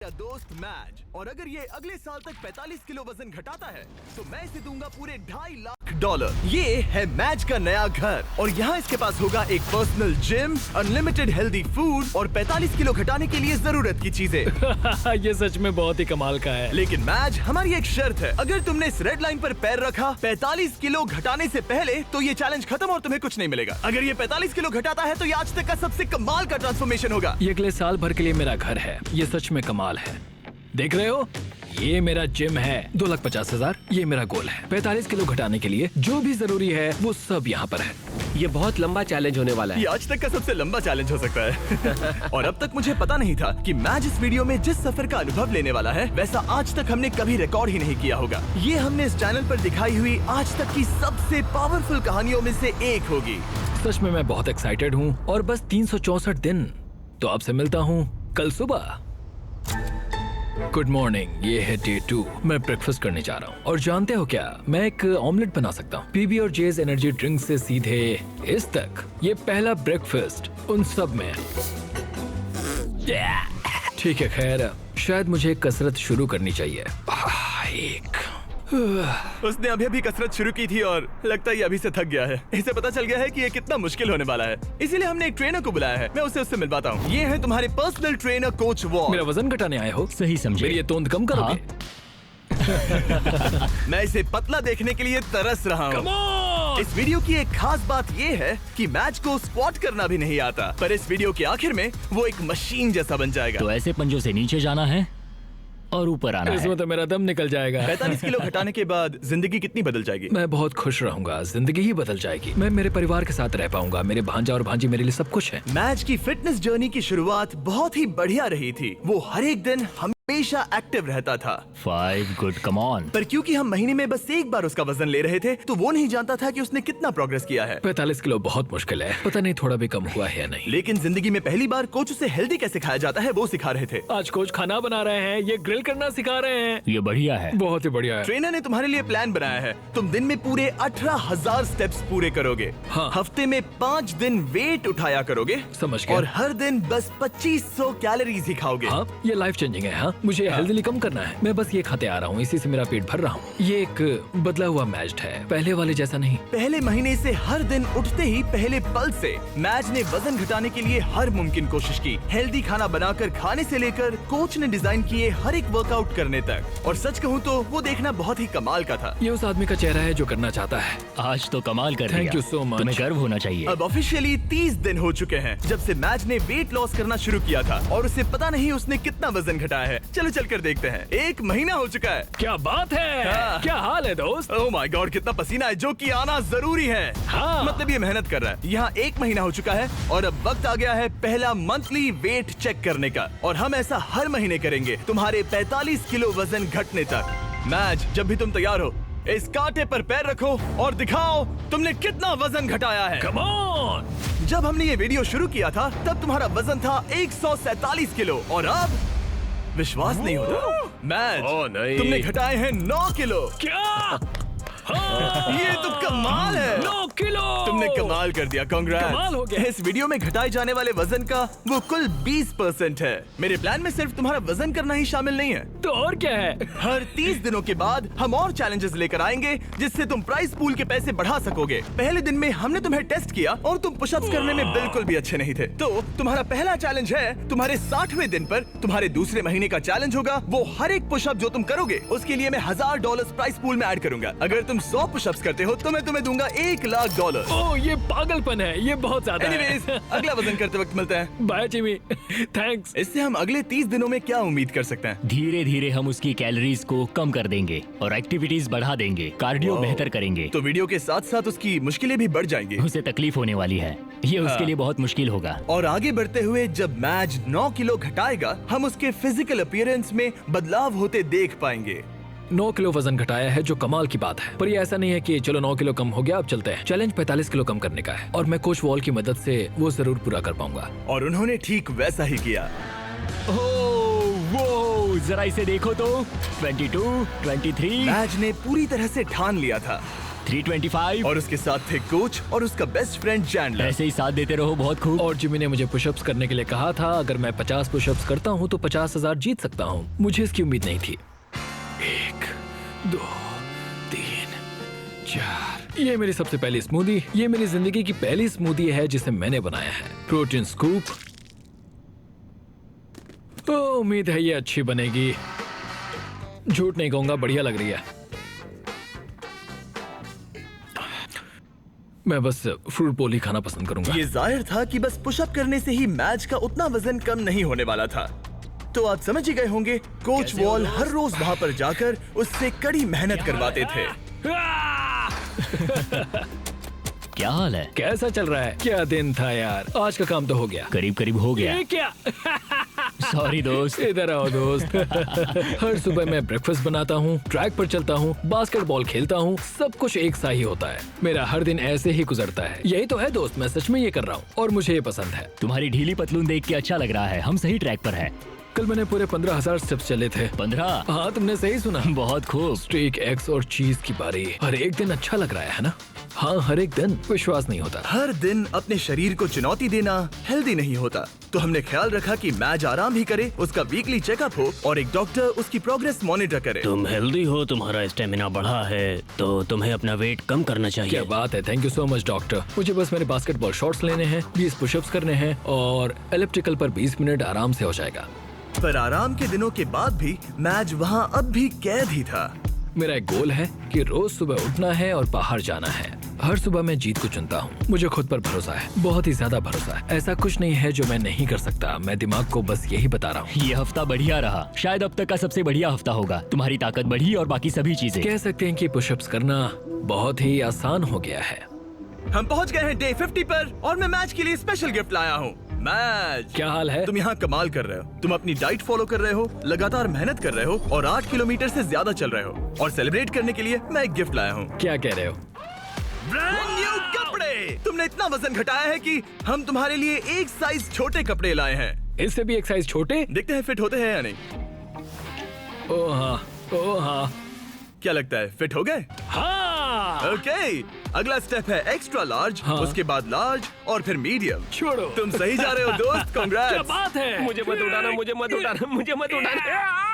मेरा दोस्त मैच, और अगर ये अगले साल तक 45 किलो वजन घटाता है तो मैं इसे दूंगा पूरे $2.5 लाख। ये है मैच का नया घर और यहाँ इसके पास होगा एक personal gym, unlimited healthy food और 45 किलो घटाने के लिए जरूरत की चीजें। ये सच में बहुत ही कमाल का है। लेकिन मैच, हमारी एक शर्त है, अगर तुमने इस रेड लाइन पर पैर रखा 45 किलो घटाने से पहले तो ये चैलेंज खत्म और तुम्हें कुछ नहीं मिलेगा। अगर ये 45 किलो घटाता है तो ये आज तक का सबसे कमाल का ट्रांसफॉर्मेशन होगा। ये अगले साल भर के लिए मेरा घर है। ये सच में कमाल है। देख रहे हो, ये मेरा जिम है। 2,50,000 ये मेरा गोल है। 45 किलो घटाने के लिए जो भी जरूरी है वो सब यहाँ पर है। ये बहुत लंबा चैलेंज होने वाला है। ये आज तक का सबसे लंबा चैलेंज हो सकता है। और अब तक मुझे पता नहीं था कि मैच इस वीडियो में जिस सफर का अनुभव लेने वाला है वैसा आज तक हमने कभी रिकॉर्ड ही नहीं किया होगा। ये हमने इस चैनल पर दिखाई हुई आज तक की सबसे पावरफुल कहानियों में से एक होगी। सच में मैं बहुत एक्साइटेड हूँ और बस 364 दिन। तो आपसे मिलता हूँ कल सुबह। गुड मॉर्निंग, ये है डे 2। मैं ब्रेकफास्ट करने जा रहा हूँ और जानते हो क्या, मैं एक ऑमलेट बना सकता हूँ। पीबी और जेज एनर्जी ड्रिंक से सीधे इस तक। ये पहला ब्रेकफास्ट उन सब में। ठीक है, खैर शायद मुझे कसरत शुरू करनी चाहिए। उसने अभी अभी कसरत शुरू की थी और लगता है ये अभी से थक गया है। इसे पता चल गया है कि ये कितना मुश्किल होने वाला है, इसीलिए हमने एक ट्रेनर को बुलाया है। मैं उससे मिलवाता हूँ। ये है तुम्हारे पर्सनल ट्रेनर कोच वॉल। मेरा वजन घटाने आए हो? सही समझे। मेरी ये तोंद कम करोगे? मैं इसे पतला देखने के लिए तरस रहा हूँ। इस वीडियो की एक खास बात ये है कि मैच को स्क्वाट करना भी नहीं आता, पर इस वीडियो के आखिर में वो एक मशीन जैसा बन जाएगा। तो ऐसे पंजों से नीचे जाना है और ऊपर आना है। इसमें तो मेरा दम निकल जाएगा। 45 किलो घटाने के बाद जिंदगी कितनी बदल जाएगी? मैं बहुत खुश रहूंगा। जिंदगी ही बदल जाएगी। मैं मेरे परिवार के साथ रह पाऊंगा। मेरे भांजा और भांजी मेरे लिए सब कुछ है। मैच की फिटनेस जर्नी की शुरुआत बहुत ही बढ़िया रही थी। वो हर एक दिन हमेशा एक्टिव रहता था। 5 गुड, कम ऑन। पर क्योंकि हम महीने में बस एक बार उसका वजन ले रहे थे तो वो नहीं जानता था कि उसने कितना प्रोग्रेस किया है। 45 किलो बहुत मुश्किल है। पता नहीं थोड़ा भी कम हुआ है या नहीं। लेकिन जिंदगी में पहली बार कोच उसे हेल्दी कैसे खाया जाता है वो सिखा रहे थे। आज कोच खाना बना रहे हैं, ये ग्रिल करना सिखा रहे हैं। ये बढ़िया है। बहुत ही बढ़िया है। ट्रेनर ने तुम्हारे लिए प्लान बनाया है। तुम दिन में पूरे 18,000 स्टेप्स पूरे करोगे। हाँ। हफ्ते में 5 दिन वेट उठाया करोगे। समझ गया। और हर दिन बस 2500 कैलोरीज ही खाओगे। हाँ, ये लाइफ चेंजिंग है। हाँ, मुझे हेल्दी कम करना है। मैं बस ये खाते आ रहा हूँ, इसी से मेरा पेट भर रहा हूँ। ये एक बदला हुआ मैच है, पहले वाले जैसा नहीं। पहले महीने से हर दिन उठते ही पहले पल से मैच ने वजन घटाने के लिए हर मुमकिन कोशिश की। हेल्दी खाना बनाकर खाने से लेकर कोच ने डिजाइन किए हर एक वर्कआउट करने तक। और सच कहूँ तो वो देखना बहुत ही कमाल का था। ये उस आदमी का चेहरा है जो करना चाहता है। आज तो कमाल कर Thank दिया। you so much। तुम्हें गर्व होना चाहिए। अब ऑफिशियली 30 दिन हो चुके हैं जब से मैच ने वेट लॉस करना शुरू किया था और उसे पता नहीं उसने कितना वजन घटाया है। चलो चलकर देखते हैं। 1 महीना हो चुका है। क्या बात है। हाँ। क्या हाल है दोस्त? ओह माय गॉड, कितना पसीना है, जो कि आना जरूरी है। हाँ। मतलब ये मेहनत कर रहा है। यहाँ 1 महीना हो चुका है और अब वक्त आ गया है पहला मंथली वेट चेक करने का। और हम ऐसा हर महीने करेंगे तुम्हारे 45 किलो वजन घटने तक। मैच, जब भी तुम तैयार हो इस कांटे पर पैर रखो और दिखाओ तुमने कितना वजन घटाया है। Come on. जब हमने ये वीडियो शुरू किया था तब तुम्हारा वजन था 147 किलो और अब विश्वास नहीं होता, मैच नहीं। तुमने घटाए हैं 9 किलो। क्या? ये तो कमाल है। 9 किलो। तुमने कमाल कर दिया, कमाल हो कांग्रेस। गया। इस वीडियो में घटाए जाने वाले वजन का वो कुल 20% है। मेरे प्लान में सिर्फ तुम्हारा वजन करना ही शामिल नहीं है। तो और क्या है? हर 30 दिनों के बाद हम और चैलेंजेस लेकर आएंगे जिससे तुम प्राइस पूल के पैसे बढ़ा सकोगे। पहले दिन में हमने तुम्हें टेस्ट किया और तुम पुशअप्स करने में बिल्कुल भी अच्छे नहीं थे। तो तुम्हारा पहला चैलेंज है तुम्हारे 60वें दिन पर। तुम्हारे दूसरे महीने का चैलेंज होगा वो हर एक पुशअप जो तुम करोगे उसके लिए मैं $1000 प्राइस पूल में ऐड करूंगा। अगर तुम 100 पुशअप्स करते हो तो मैं तुम्हें दूंगा $1,00,000। ओह, ये पागलपन है। ये बहुत ज्यादा है। एनीवेज, अगला वजन करते वक्त मिलते हैं। Bye Jimmy. थैंक्स। इससे हम अगले 30 दिनों में क्या उम्मीद कर सकते हैं? धीरे धीरे हम उसकी कैलोरीज को कम कर देंगे और एक्टिविटीज बढ़ा देंगे। कार्डियो बेहतर करेंगे। तो वीडियो के साथ साथ उसकी मुश्किलें भी बढ़ जाएंगी। उसे तकलीफ होने वाली है। ये उसके लिए बहुत मुश्किल होगा। और आगे बढ़ते हुए जब मैच 9 किलो घटाएगा हम उसके फिजिकल अपीयरेंस में बदलाव होते देख पाएंगे। 9 किलो वजन घटाया है जो कमाल की बात है। पर ये ऐसा नहीं है कि चलो 9 किलो कम हो गया अब चलते हैं। चैलेंज 45 किलो कम करने का है और मैं कोच वॉल की मदद से वो जरूर पूरा कर पाऊंगा। और उन्होंने ठीक वैसा ही किया। ओह वो जरा इसे देखो तो। 22, 23। मैच ने पूरी तरह से ठान लिया था। 325। और उसके साथ थे कोच और उसका बेस्ट फ्रेंड चैंडलर। ऐसे ही साथ देते रहो, बहुत खूब। और जिमी ने मुझे पुशअप्स करने के लिए कहा था, अगर मैं 50 पुशअप्स करता हूँ तो 50,000 जीत सकता हूँ। मुझे इसकी उम्मीद नहीं थी। 1 2 3 4। ये मेरी सबसे पहली स्मूदी। ये मेरी जिंदगी की पहली स्मूदी है जिसे मैंने बनाया है। Protein scoop. तो उम्मीद है ये अच्छी बनेगी। झूठ नहीं कहूंगा, बढ़िया लग रही है। मैं बस फ्रूट बोल ही खाना पसंद करूंगा। ये जाहिर था कि बस पुशअप करने से ही मैच का उतना वजन कम नहीं होने वाला था। तो आप समझ ही गए होंगे, कोच वॉल हर रोज वहां पर जाकर उससे कड़ी मेहनत करवाते थे। क्या हाल है? कैसा चल रहा है? क्या दिन था यार। आज का काम तो हो गया। करीब करीब हो गया। ये क्या? सॉरी दोस्त। इधर आओ दोस्त। हर सुबह मैं ब्रेकफास्ट बनाता हूँ, ट्रैक पर चलता हूँ, बास्केटबॉल खेलता हूँ। सब कुछ एक सा ही होता है। मेरा हर दिन ऐसे ही गुजरता है। यही तो है दोस्त, मैं सच में ये कर रहा हूँ और मुझे ये पसंद है। तुम्हारी ढीली पतलून देख के अच्छा लग रहा है। हम सही ट्रैक पर हैं। कल मैंने पूरे 15,000 स्टेप्स चले थे। 15? हाँ, तुमने सही सुना। बहुत खूब। स्टेक, एग्स और चीज की बारी। हर एक दिन अच्छा लग रहा है ना? हाँ, हर एक दिन। विश्वास नहीं होता। हर दिन अपने शरीर को चुनौती देना हेल्दी नहीं होता। तो हमने ख्याल रखा कि मैच आराम भी करे, उसका वीकली चेकअप हो और एक डॉक्टर उसकी प्रोग्रेस मॉनिटर करे। तुम हेल्दी हो, तुम्हारा स्टेमिना बढ़ा है, तो तुम्हें अपना वेट कम करना चाहिए। क्या बात है, thank you so much doctor. मुझे बस मेरे बास्केटबॉल शॉट्स लेने हैं, 20 पुशअप्स करने हैं और एलिप्टिकल पर 20 मिनट आराम से हो जाएगा। पर आराम के दिनों के बाद भी मैच वहाँ अब भी कैद ही था। मेरा एक गोल है कि रोज सुबह उठना है और बाहर जाना है। हर सुबह मैं जीत को चुनता हूँ। मुझे खुद पर भरोसा है, बहुत ही ज्यादा भरोसा है। ऐसा कुछ नहीं है जो मैं नहीं कर सकता। मैं दिमाग को बस यही बता रहा हूँ। ये हफ्ता बढ़िया रहा, शायद अब तक का सबसे बढ़िया हफ्ता होगा। तुम्हारी ताकत बढ़ी और बाकी सभी चीजें। कह सकते हैं कि पुशअप्स करना बहुत ही आसान हो गया है। हम पहुँच गए हैं डे 50 पर और मैं मैच के लिए स्पेशल गिफ्ट लाया हूँ। मैच, क्या हाल है? तुम यहाँ कमाल कर रहे हो। तुम अपनी डाइट फॉलो कर रहे हो, लगातार मेहनत कर रहे हो और 8 किलोमीटर से ज्यादा चल रहे हो। और सेलिब्रेट करने के लिए मैं एक गिफ्ट लाया हूँ। क्या कह रहे हो? ब्रांड न्यू कपड़े। तुमने इतना वजन घटाया है कि हम तुम्हारे लिए एक साइज छोटे कपड़े लाए हैं। इससे भी एक साइज छोटे? देखते हैं फिट होते हैं या नहीं। ओ हाँ, ओ हाँ। क्या लगता है, फिट हो गए? हाँ। ओके, अगला स्टेप है एक्स्ट्रा लार्ज, हाँ। उसके बाद लार्ज और फिर मीडियम। छोड़ो। तुम सही जा रहे हो दोस्त, क्या कांग्रेट्स। बात है? मुझे मत उठाना, मुझे मत उठाना, मुझे मत उठाना।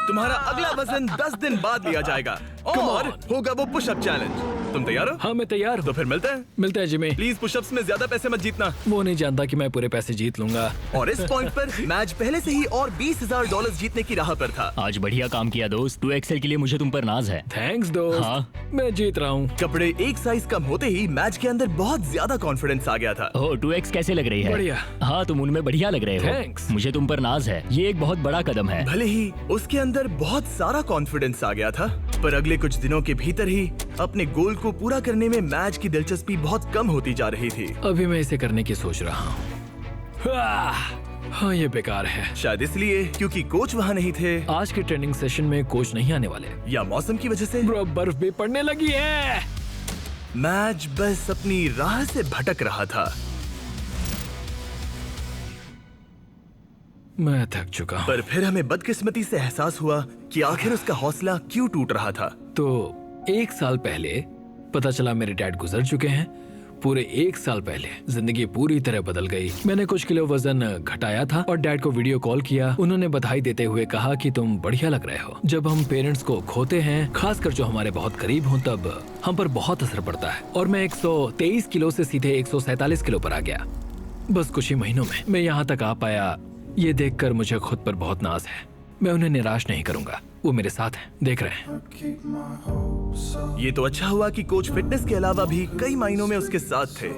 तुम्हारा अगला वजन 10 दिन बाद लिया जाएगा और होगा वो पुशअप चैलेंज। तुम तैयार हो? हाँ, मैं तैयार हूँ। तो फिर मिलते हैं। मिलते हैं जिमी। प्लीज पुशअप्स में ज्यादा पैसे मत जीतना। वो नहीं जानता कि मैं पूरे पैसे जीत लूंगा। और इस पॉइंट पर मैच पहले से ही और $20,000 जीतने की राह पर था। आज बढ़िया काम किया दोस्त। 2XL के लिए मुझे तुम पर नाज है। थैंक्स दोस्त। हाँ। मैं जीत रहा हूँ। कपड़े एक साइज कम होते ही मैच के अंदर बहुत ज्यादा कॉन्फिडेंस आ गया था। ओह, 2X कैसे लग रही है? बढ़िया। हाँ, तुम उनमें बढ़िया लग रहे हो। Thanks। मुझे तुम पर नाज है। ये एक बहुत बड़ा कदम है। भले ही उसके अंदर बहुत सारा कॉन्फिडेंस आ गया था, पर अगले कुछ दिनों के भीतर ही अपने गोल को पूरा करने में मैच की दिलचस्पी बहुत कम होती जा रही थी। अभी मैं इसे करने की सोच रहा हूँ। हाँ, ये बेकार है। शायद इसलिए क्योंकि कोच वहाँ नहीं थे, आज के ट्रेनिंग सेशन में कोच नहीं आने वाले। या मौसम की वजह से। ब्रो, बर्फ भी पड़ने लगी है। मैच बस अपनी राह से भटक रहा था। मैं थक चुका हूँ। पर फिर हमें बदकिस्मती से एहसास हुआ कि आखिर उसका हौसला क्यों टूट रहा था। तो 1 साल पहले पता चला मेरे डैड गुजर चुके हैं। पूरे 1 साल पहले जिंदगी पूरी तरह बदल गई। मैंने कुछ किलो वजन घटाया था और डैड को वीडियो कॉल किया। उन्होंने बधाई देते हुए कहा कि तुम बढ़िया लग रहे हो। जब हम पेरेंट्स को खोते हैं, खासकर जो हमारे बहुत करीब हों, तब हम पर बहुत असर पड़ता है। और मैं 123 किलो से सीधे 147 किलो पर आ गया बस कुछ ही महीनों में। मैं यहाँ तक आ पाया, ये देखकर मुझे खुद पर बहुत नाज है। मैं उन्हें निराश नहीं करूंगा, वो मेरे साथ हैं, देख रहे हैं। ये तो अच्छा हुआ कि कोच फिटनेस के अलावा भी कई मायनों में उसके साथ थे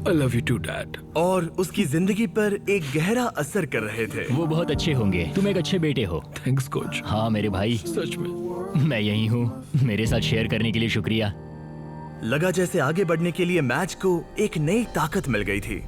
I love you too, Dad। और उसकी जिंदगी पर एक गहरा असर कर रहे थे। वो बहुत अच्छे होंगे। तुम एक अच्छे बेटे हो। Thanks coach. हाँ मेरे भाई, सच में। मैं यही हूँ। मेरे साथ शेयर करने के लिए शुक्रिया। लगा जैसे आगे बढ़ने के लिए मैच को एक नई ताकत मिल गई थी।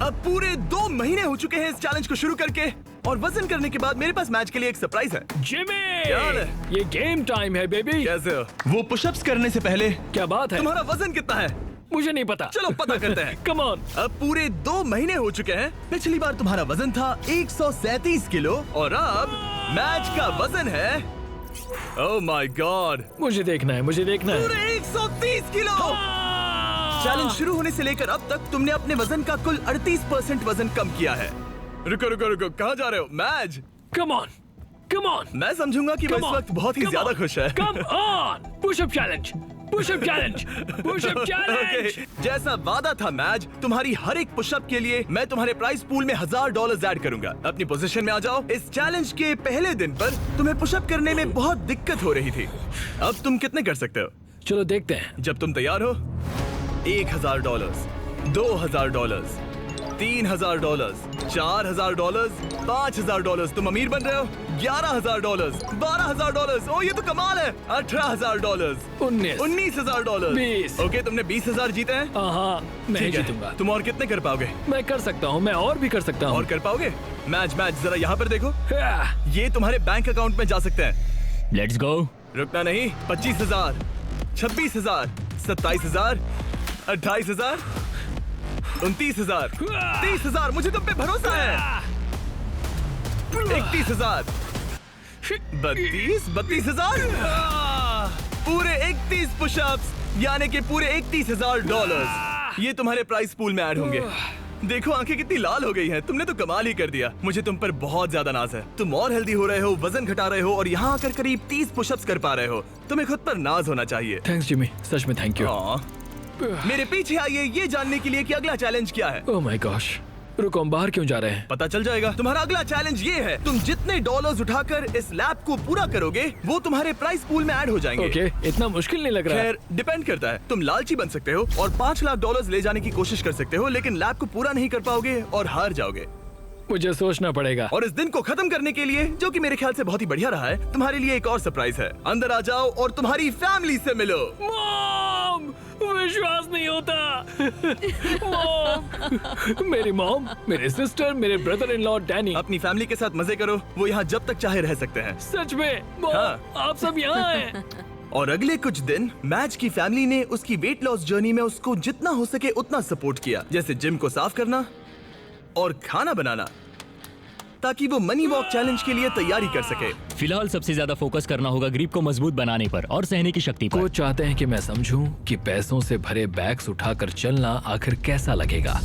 अब पूरे 2 महीने हो चुके हैं इस चैलेंज को शुरू करके, और वजन करने के बाद मेरे पास मैच के लिए एक सरप्राइज है। जिमी, क्या हाल है? ये गेम टाइम है बेबी। कैसे हो? वो पुशअप्स करने से पहले क्या बात है? तुम्हारा वजन कितना है? मुझे नहीं पता। चलो पता करते हैं। Come on. अब पूरे 2 महीने हो चुके हैं। पिछली बार तुम्हारा वजन था 137 किलो और अब मैच का वजन है ओह माय गॉड, मुझे देखना है, मुझे देखना है। पूरे 130 किलो। चैलेंज शुरू होने से लेकर अब तक तुमने अपने वजन का कुल 38% वजन कम किया है। रुको रुको रुको, कहाँ जा रहे हो? मैज, कम ऑन, कम ऑन। मैं समझूंगा कि वो इस वक्त बहुत ही ज्यादा खुश है। Come on, pushup challenge, pushup challenge, pushup challenge. Okay, जैसा वादा था मैज, तुम्हारी हर एक पुशअप के लिए मैं तुम्हारे प्राइस पूल में $1000 ऐड करूंगा। अपनी पोजीशन में आ जाओ। इस चैलेंज के पहले दिन पर तुम्हें पुशअप करने में बहुत दिक्कत हो रही थी। अब तुम कितने कर सकते हो? चलो देखते हैं। जब तुम तैयार हो, $1000, $2000, $3000, $4000, $5000। तुम अमीर बन रहे हो। $11000, $12000। ओ ये तो कमाल है। $18000, 19 20। ओके, तुमने 20000 जीते हैं। हाँ, मैं ही ठीक है, जीतूंगा। तुम और कितने कर पाओगे? मैं कर सकता हूँ, मैं और भी कर सकता हूँ। और कर पाओगे? मैच जरा यहाँ पर देखो। हाँ, ये तुम्हारे बैंक अकाउंट में जा सकते हैं। Let's go. रुकना नहीं। 25000, 26000, 27000, 28000, 29000, 30000। मुझे तुम पे भरोसा है। 31000, 32000। पूरे 31 पुशअप्स, यानी कि पूरे $31000 ये तुम्हारे प्राइस पूल में ऐड होंगे। देखो आंखें कितनी लाल हो गई हैं। तुमने तो कमाल ही कर दिया। मुझे तुम पर बहुत ज्यादा नाज है। तुम और हेल्दी हो रहे हो, वजन घटा रहे हो और यहाँ आकर करीब 30 पुशअप्स कर पा रहे हो। तुम्हें खुद पर नाज होना चाहिए। थैंक्स जिमी, सच में थैंक यू। मेरे पीछे आइए ये जानने के लिए कि अगला चैलेंज क्या है। ओह माय गॉश, रुको, हम बाहर क्यों जा रहे हैं? पता चल जाएगा। तुम्हारा अगला चैलेंज ये है, तुम जितने डॉलर्स उठाकर इस लैब को पूरा करोगे वो तुम्हारे प्राइस पूल में ऐड हो जाएंगे। ओके, इतना मुश्किल नहीं लग रहा है। खैर, डिपेंड करता है। तुम लालची बन सकते हो और $5 लाख ले जाने की कोशिश कर सकते हो, लेकिन लैब को पूरा नहीं कर पाओगे और हार जाओगे। मुझे सोचना पड़ेगा। और इस दिन को खत्म करने के लिए, जो कि मेरे ख्याल से बहुत ही बढ़िया रहा है, तुम्हारे लिए एक और सरप्राइज है। अंदर आ जाओ और तुम्हारी फैमिली से मिलो। मॉम, विश्वास नहीं होता। मॉम, मेरी मॉम, मेरे सिस्टर, मेरे ब्रदर इन लॉ डैनी। अपनी फैमिली के साथ मजे करो। वो यहाँ जब तक चाहे रह सकते हैं। सच में मॉम, हाँ। आप सब यहाँ हैं। और अगले कुछ दिन मैच की फैमिली ने उसकी वेट लॉस जर्नी में उसको जितना हो सके उतना सपोर्ट किया, जैसे जिम को साफ करना और खाना बनाना, ताकि वो मनी वॉक चैलेंज के लिए तैयारी कर सके। फिलहाल सबसे ज्यादा फोकस करना होगा ग्रिप को मजबूत बनाने पर और सहने की शक्ति पर। कोच चाहते हैं कि मैं समझूं कि पैसों से भरे बैग्स उठाकर चलना आखिर कैसा लगेगा।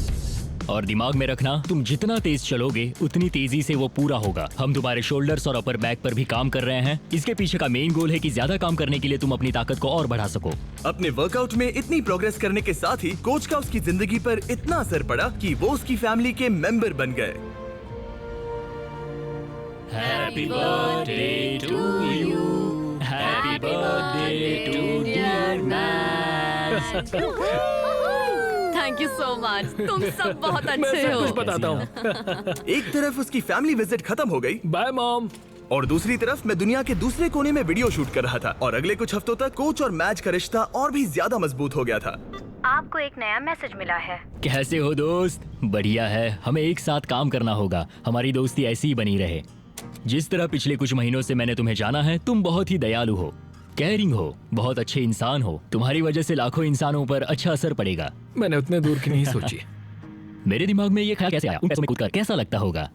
और दिमाग में रखना, तुम जितना तेज चलोगे उतनी तेजी से वो पूरा होगा। हम तुम्हारे शोल्डर्स और अपर बैक पर भी काम कर रहे हैं। इसके पीछे का मेन गोल है कि ज्यादा काम करने के लिए तुम अपनी ताकत को और बढ़ा सको। अपने वर्कआउट में इतनी प्रोग्रेस करने के साथ ही कोच का उसकी जिंदगी पर इतना असर पड़ा कि वो उसकी फैमिली के मेंबर बन गए। Happy birthday to you, happy birthday to dear match. Thank you so much. तुम सब बहुत मैं अच्छे सब हो। कुछ बताता हूँ। एक तरफ उसकी फैमिली विजिट खत्म हो गई बाय मॉम। और दूसरी तरफ मैं दुनिया के दूसरे कोने में वीडियो शूट कर रहा था। और अगले कुछ हफ्तों तक कोच और मैच का रिश्ता और भी ज्यादा मजबूत हो गया था। आपको एक नया मैसेज मिला है। कैसे हो दोस्त? बढ़िया है। हमें एक साथ काम करना होगा। हमारी दोस्ती ऐसी ही बनी रहे। जिस तरह पिछले कुछ महीनों से मैंने तुम्हें जाना है, तुम बहुत ही दयालु हो, केयरिंग हो, बहुत अच्छे इंसान हो। तुम्हारी वजह से लाखों इंसानों पर अच्छा असर पड़ेगा। मैंने उतने दूर की नहीं सोची। मेरे दिमाग में ये ख्याल कैसे आया? उन पैसों में कूदकर कैसा लगता होगा?